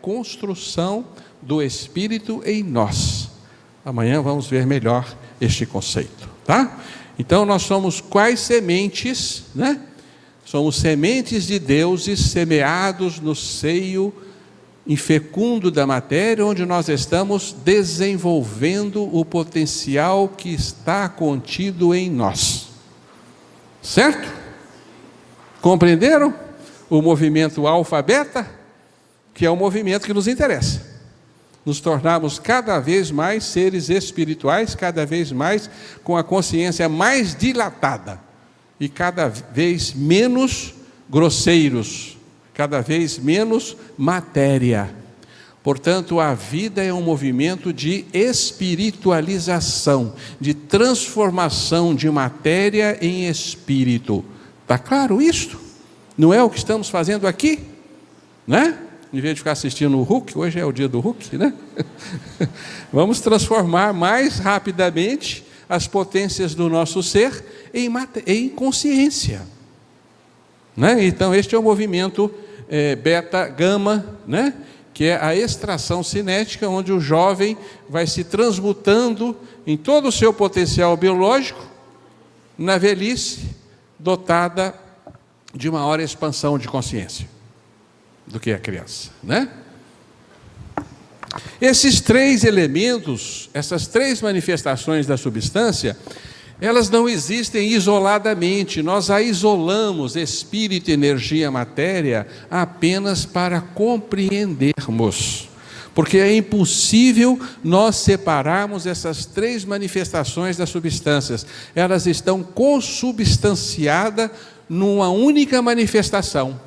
construção do Espírito em nós. Amanhã vamos ver melhor este conceito, tá? Então nós somos quais sementes, né? Somos sementes de deuses semeados no seio infecundo da matéria, onde nós estamos desenvolvendo o potencial que está contido em nós. Certo? Compreenderam o movimento alfa-beta? Que é o movimento que nos interessa. Nos tornarmos cada vez mais seres espirituais, cada vez mais com a consciência mais dilatada e cada vez menos grosseiros, cada vez menos matéria. Portanto, a vida é um movimento de espiritualização, de transformação de matéria em espírito. Está claro isto? Não é o que estamos fazendo aqui? Né? Em vez de ficar assistindo o Hulk, hoje é o dia do Hulk, né? Vamos transformar mais rapidamente as potências do nosso ser em consciência. Né? Então, este é o movimento beta-gama, né? Que é a extração cinética, onde o jovem vai se transmutando em todo o seu potencial biológico, na velhice, dotada de maior expansão de consciência do que a criança, né? Esses três elementos, essas três manifestações da substância, elas não existem isoladamente. Nós a isolamos, espírito, energia, matéria, apenas para compreendermos. Porque é impossível nós separarmos essas três manifestações das substâncias. Elas estão consubstanciadas numa única manifestação.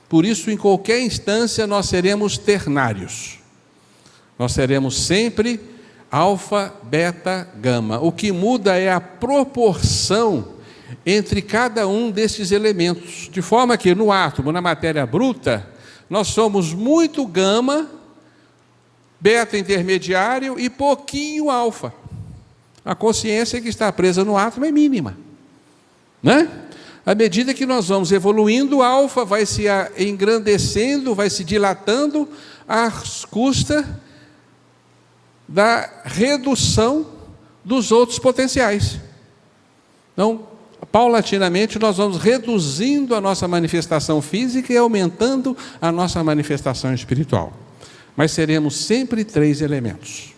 Por isso, em qualquer instância, nós seremos ternários. Nós seremos sempre alfa, beta, gama. O que muda é a proporção entre cada um desses elementos. De forma que no átomo, na matéria bruta, nós somos muito gama, beta intermediário e pouquinho alfa. A consciência que está presa no átomo é mínima, né? À medida que nós vamos evoluindo, o alfa vai se engrandecendo, vai se dilatando, às custas da redução dos outros potenciais. Então, paulatinamente, nós vamos reduzindo a nossa manifestação física e aumentando a nossa manifestação espiritual. Mas seremos sempre três elementos.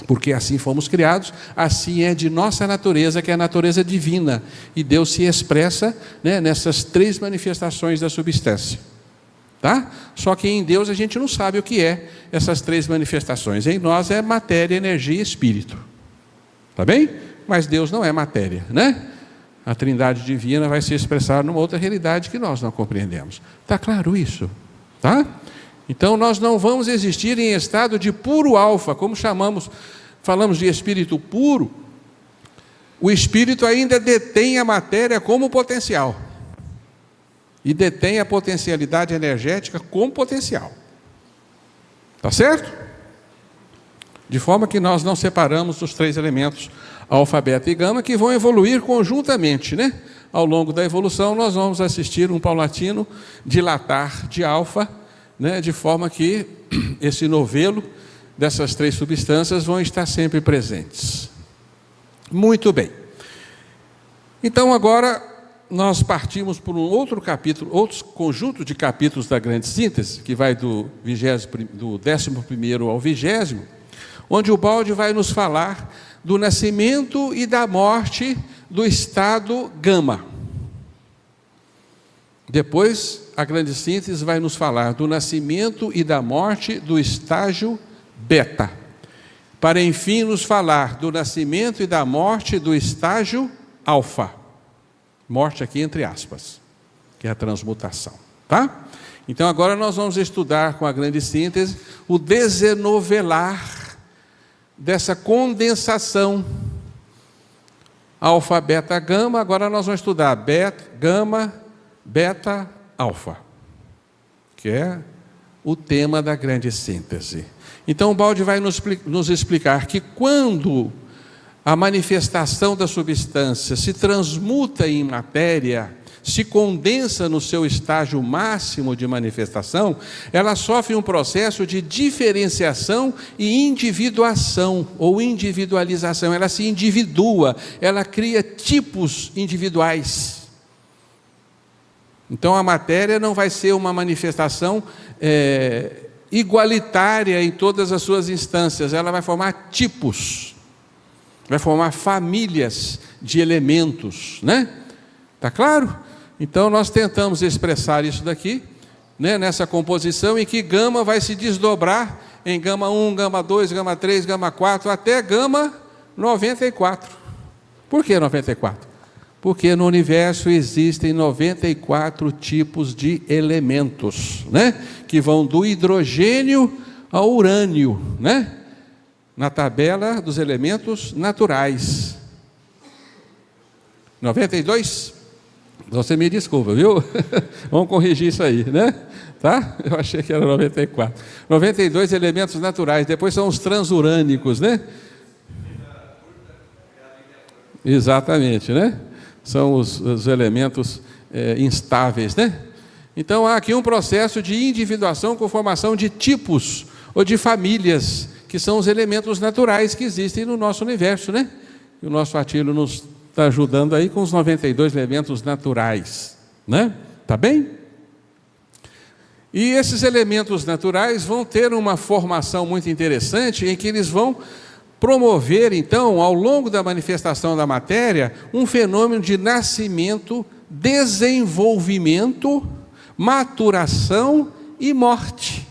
Porque assim fomos criados, assim é de nossa natureza, que é a natureza divina. E Deus se expressa, né, nessas três manifestações da substância. Tá? Só que em Deus a gente não sabe o que é essas três manifestações. Em nós é matéria, energia e espírito. Tá bem? Mas Deus não é matéria, né? A Trindade divina vai se expressar numa outra realidade que nós não compreendemos. Tá claro isso? Tá? Então nós não vamos existir em estado de puro alfa, como falamos de espírito puro. O espírito ainda detém a matéria como potencial. E detém a potencialidade energética como potencial. Tá certo? De forma que nós não separamos os três elementos, alfa, beta e gama, que vão evoluir conjuntamente, né? Ao longo da evolução, nós vamos assistir um paulatino dilatar de alfa, né? De forma que esse novelo dessas três substâncias vão estar sempre presentes. Muito bem. Então, agora nós partimos por um outro capítulo, outro conjunto de capítulos da grande síntese, que vai do 11º ao 20º, onde o Balde vai nos falar do nascimento e da morte do estado gama. Depois, a grande síntese vai nos falar do nascimento e da morte do estágio beta, para enfim nos falar do nascimento e da morte do estágio alfa. Morte aqui entre aspas, que é a transmutação, tá? Então agora nós vamos estudar com a grande síntese o desenovelar dessa condensação alfa, beta, gama. Agora nós vamos estudar beta, gama, beta, alfa, que é o tema da grande síntese. Então o Balde vai nos explicar que quando a manifestação da substância se transmuta em matéria, se condensa no seu estágio máximo de manifestação, ela sofre um processo de diferenciação e individuação, ou individualização. Ela se individua, ela cria tipos individuais. Então a matéria não vai ser uma manifestação igualitária em todas as suas instâncias, ela vai formar tipos, vai formar famílias de elementos, né? Tá claro? Então nós tentamos expressar isso daqui, né, nessa composição em que gama vai se desdobrar em gama 1, gama 2, gama 3, gama 4, até gama 94. Por que 94? Porque no universo existem 94 tipos de elementos, né, que vão do hidrogênio ao urânio, né, na tabela dos elementos naturais. 92? Você me desculpa, viu? Vamos corrigir isso aí, né? Tá? Eu achei que era 94. 92 elementos naturais, depois são os transurânicos, né? Exatamente, né? São os elementos instáveis, né? Então há aqui um processo de individuação com formação de tipos ou de famílias, que são os elementos naturais que existem no nosso universo, né? E o nosso Atílio nos está ajudando aí com os 92 elementos naturais, né? Tá bem? E esses elementos naturais vão ter uma formação muito interessante, em que eles vão promover, então, ao longo da manifestação da matéria, um fenômeno de nascimento, desenvolvimento, maturação e morte.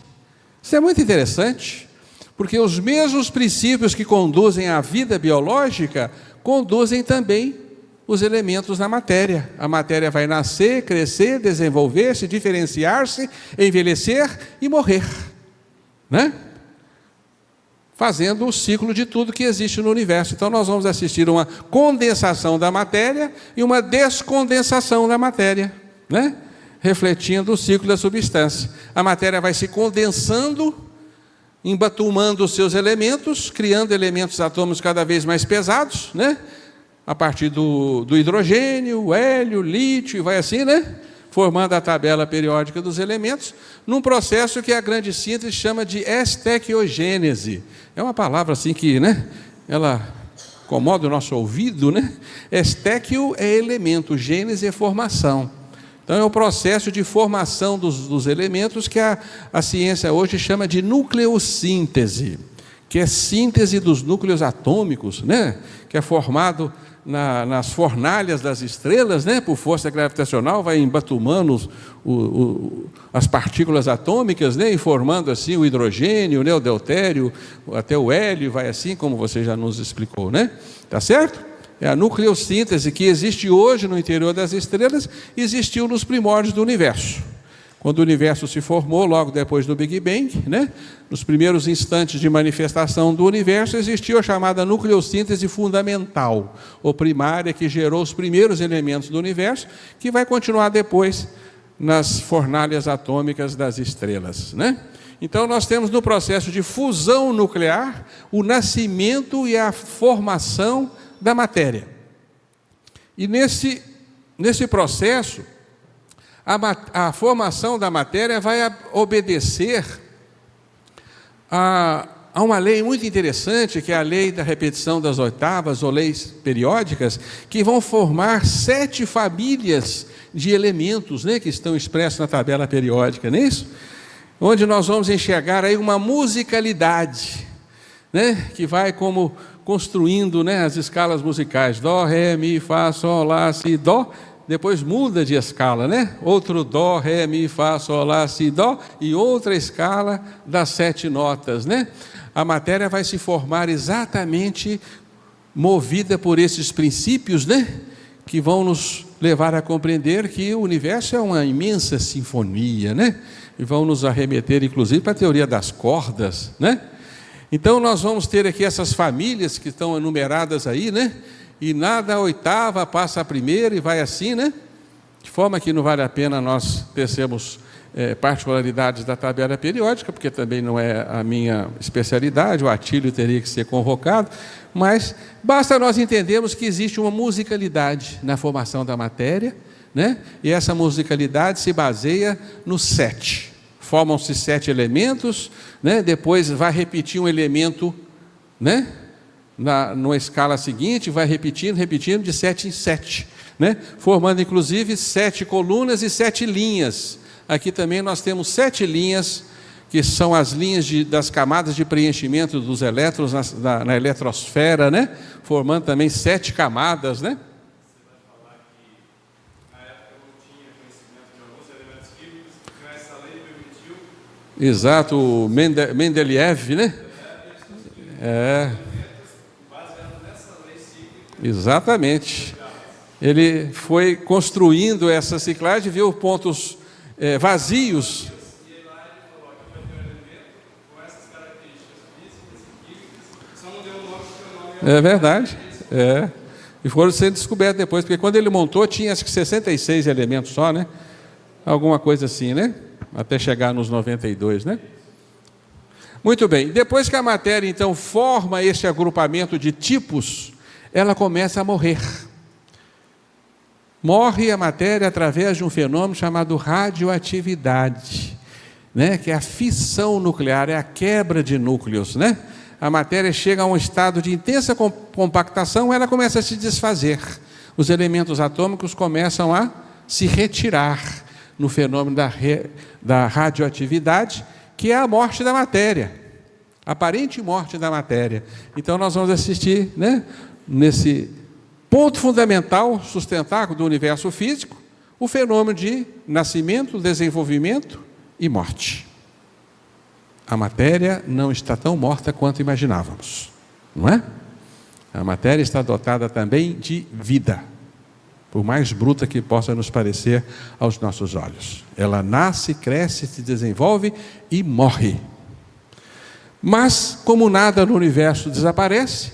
Isso é muito interessante, porque os mesmos princípios que conduzem à vida biológica conduzem também os elementos na matéria. A matéria vai nascer, crescer, desenvolver-se, diferenciar-se, envelhecer e morrer, né? Fazendo o ciclo de tudo que existe no universo. Então nós vamos assistir uma condensação da matéria e uma descondensação da matéria, né? Refletindo o ciclo da substância. A matéria vai se condensando, embatumando os seus elementos, criando elementos atômicos cada vez mais pesados, né? A partir do hidrogênio, o hélio, o lítio, e vai assim, né? Formando a tabela periódica dos elementos, num processo que a grande síntese chama de estequiogênese. É uma palavra assim que, né? Ela incomoda o nosso ouvido, né? Estéquio é elemento, gênese é formação. Então é o processo de formação dos elementos que a ciência hoje chama de nucleossíntese, que é síntese dos núcleos atômicos, né? Que é formado nas fornalhas das estrelas, né? Por força gravitacional, vai embatumando as partículas atômicas, né? E formando assim o hidrogênio, né? O deutério, até o hélio, vai assim, como você já nos explicou, né? Tá certo? É a nucleossíntese que existe hoje no interior das estrelas, existiu nos primórdios do universo. Quando o universo se formou, logo depois do Big Bang, né? Nos primeiros instantes de manifestação do universo, existiu a chamada nucleossíntese fundamental, ou primária, que gerou os primeiros elementos do universo, que vai continuar depois nas fornalhas atômicas das estrelas, né? Então nós temos no processo de fusão nuclear o nascimento e a formação da matéria. E nesse processo, a formação da matéria vai obedecer a uma lei muito interessante, que é a lei da repetição das oitavas, ou leis periódicas, que vão formar 7 famílias de elementos, né, que estão expressos na tabela periódica, não é isso? Onde nós vamos enxergar aí uma musicalidade, né, que vai como construindo, né, as escalas musicais, dó, ré, mi, fá, sol, lá, si, dó, depois muda de escala, né? Outro dó, ré, mi, fá, sol, lá, si, dó, e outra escala das 7 notas, né? A matéria vai se formar exatamente movida por esses princípios, né? Que vão nos levar a compreender que o universo é uma imensa sinfonia, né? E vão nos arremeter, inclusive, para a teoria das cordas, né? Então nós vamos ter aqui essas famílias que estão enumeradas aí, né? E nada a oitava passa a primeira e vai assim, né? De forma que não vale a pena nós tecermos particularidades da tabela periódica, porque também não é a minha especialidade, o Atílio teria que ser convocado, mas basta nós entendermos que existe uma musicalidade na formação da matéria, né? E essa musicalidade se baseia no 7. Formam-se 7 elementos, né? Depois vai repetir um elemento, né? Numa escala seguinte, vai repetindo de 7 em 7, né? Formando inclusive 7 colunas e 7 linhas. Aqui também nós temos 7 linhas, que são as linhas das camadas de preenchimento dos elétrons na eletrosfera, né? Formando também 7 camadas, né? Exato, o Mendeleev, né? Exatamente. Ele foi construindo essa ciclagem, viu pontos vazios. É verdade. E foram sendo descobertos depois, porque quando ele montou tinha acho que 66 elementos só, né? Alguma coisa assim, né? Até chegar nos 92, né? Muito bem. Depois que a matéria, então, forma esse agrupamento de tipos, ela começa a morrer. Morre a matéria através de um fenômeno chamado radioatividade, né? Que é a fissão nuclear, é a quebra de núcleos, né? A matéria chega a um estado de intensa compactação, ela começa a se desfazer. Os elementos atômicos começam a se retirar no fenômeno da radioatividade, que é a morte da matéria, aparente morte da matéria. Então nós vamos assistir, né, nesse ponto fundamental, sustentáculo do universo físico, o fenômeno de nascimento, desenvolvimento e morte. A matéria não está tão morta quanto imaginávamos, não é? A matéria está dotada também de vida, por mais bruta que possa nos parecer aos nossos olhos. Ela nasce, cresce, se desenvolve e morre. Mas, como nada no universo desaparece,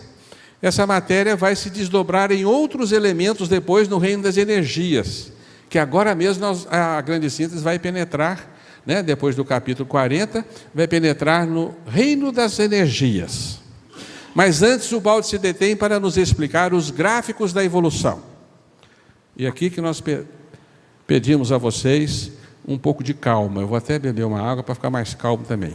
essa matéria vai se desdobrar em outros elementos depois no reino das energias, que agora mesmo a grande síntese vai penetrar, né, depois do capítulo 40, vai penetrar no reino das energias. Mas antes o Baldi se detém para nos explicar os gráficos da evolução. E aqui que nós pedimos a vocês um pouco de calma. Eu vou até beber uma água para ficar mais calmo também.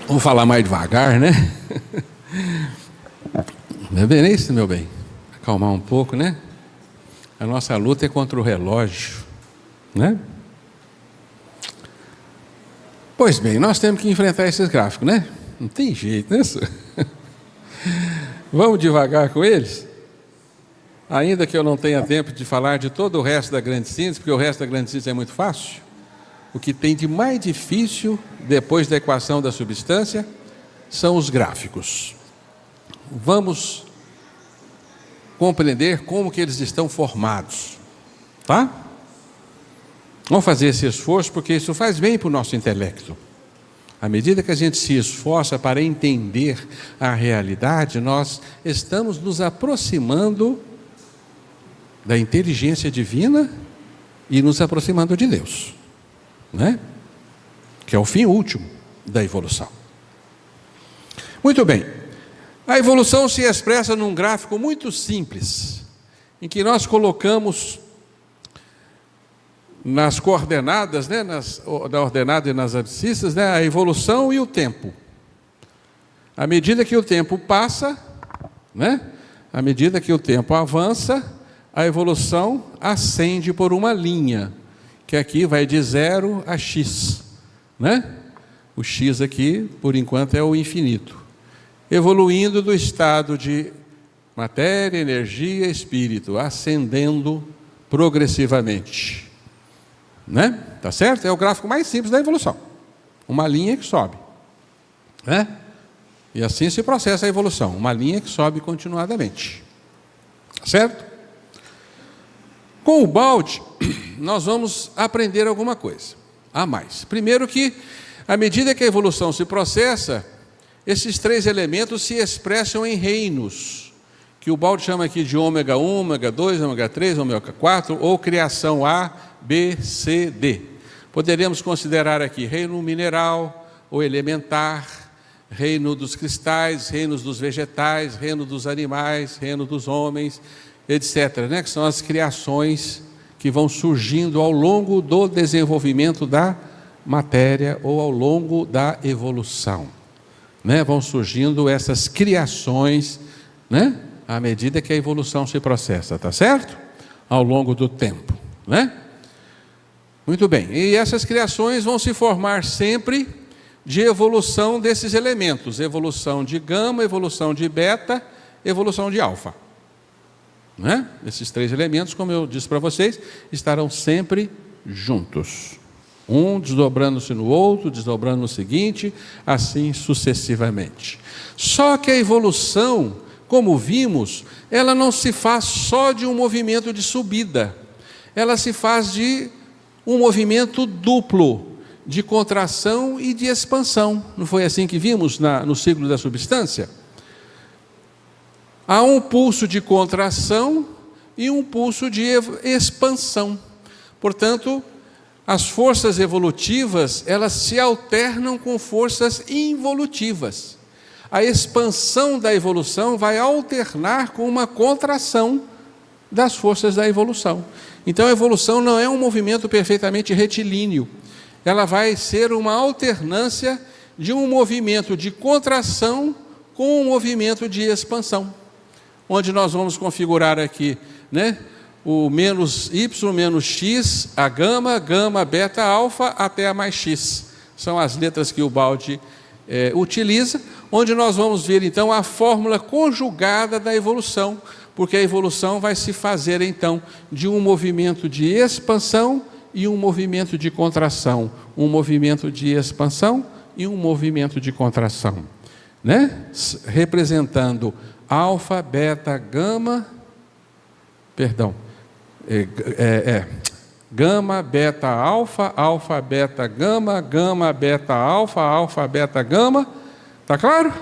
Vamos falar mais devagar, né? Não é bem isso, meu bem? Acalmar um pouco, né? A nossa luta é contra o relógio, né? Pois bem, nós temos que enfrentar esses gráficos, né? Não tem jeito, né? Vamos devagar com eles? Ainda que eu não tenha tempo de falar de todo o resto da grande síntese, porque o resto da grande síntese é muito fácil. O que tem de mais difícil, depois da equação da substância, são os gráficos. Vamos compreender como que eles estão formados, tá? Vamos fazer esse esforço, porque isso faz bem para o nosso intelecto. À medida que a gente se esforça para entender a realidade, nós estamos nos aproximando da inteligência divina e nos aproximando de Deus, né? Que é o fim último da evolução. Muito bem. A evolução se expressa num gráfico muito simples, em que nós colocamos nas coordenadas, né, na ordenada e nas abscissas, né, a evolução e o tempo. À medida que o tempo passa, né, à medida que o tempo avança, a evolução ascende por uma linha, que aqui vai de 0 a x, né? O x aqui, por enquanto, é o infinito. Evoluindo do estado de matéria, energia, espírito, ascendendo progressivamente. Né? Tá certo? É o gráfico mais simples da evolução. Uma linha que sobe, né? E assim se processa a evolução, uma linha que sobe continuadamente. Certo? Com o Baldi, nós vamos aprender alguma coisa a mais. Primeiro que, à medida que a evolução se processa, esses 3 elementos se expressam em reinos, que o Baldi chama aqui de ômega 1, ômega 2, ômega 3, ômega 4, ou criação A, B, C, D. Poderíamos considerar aqui reino mineral ou elementar, reino dos cristais, reinos dos vegetais, reino dos animais, reino dos homens, etc., né? Que são as criações que vão surgindo ao longo do desenvolvimento da matéria ou ao longo da evolução, né? Vão surgindo essas criações, né? À medida que a evolução se processa, tá certo? Ao longo do tempo, né? Muito bem, e essas criações vão se formar sempre de evolução desses elementos, evolução de gama, evolução de beta, evolução de alfa, né? Esses três elementos, como eu disse para vocês, estarão sempre juntos, um desdobrando-se no outro, desdobrando no seguinte, assim sucessivamente. Só que a evolução, como vimos, ela não se faz só de um movimento de subida, ela se faz de um movimento duplo, de contração e de expansão. Não foi assim que vimos no ciclo da substância? Há um pulso de contração e um pulso de expansão. Portanto, as forças evolutivas, elas se alternam com forças involutivas. A expansão da evolução vai alternar com uma contração das forças da evolução. Então, a evolução não é um movimento perfeitamente retilíneo. Ela vai ser uma alternância de um movimento de contração com um movimento de expansão, onde nós vamos configurar aqui, né, o menos y menos x, a gama, gama, beta, alfa, até a mais x. São as letras que o Baldi utiliza, onde nós vamos ver então a fórmula conjugada da evolução, porque a evolução vai se fazer então de um movimento de expansão e um movimento de contração, um movimento de expansão e um movimento de contração, né? Representando alfa, beta, gama, gama, beta, alfa, alfa, beta, gama, gama, beta, alfa, alfa, beta, gama. Está claro?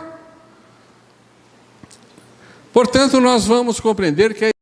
Portanto, nós vamos compreender que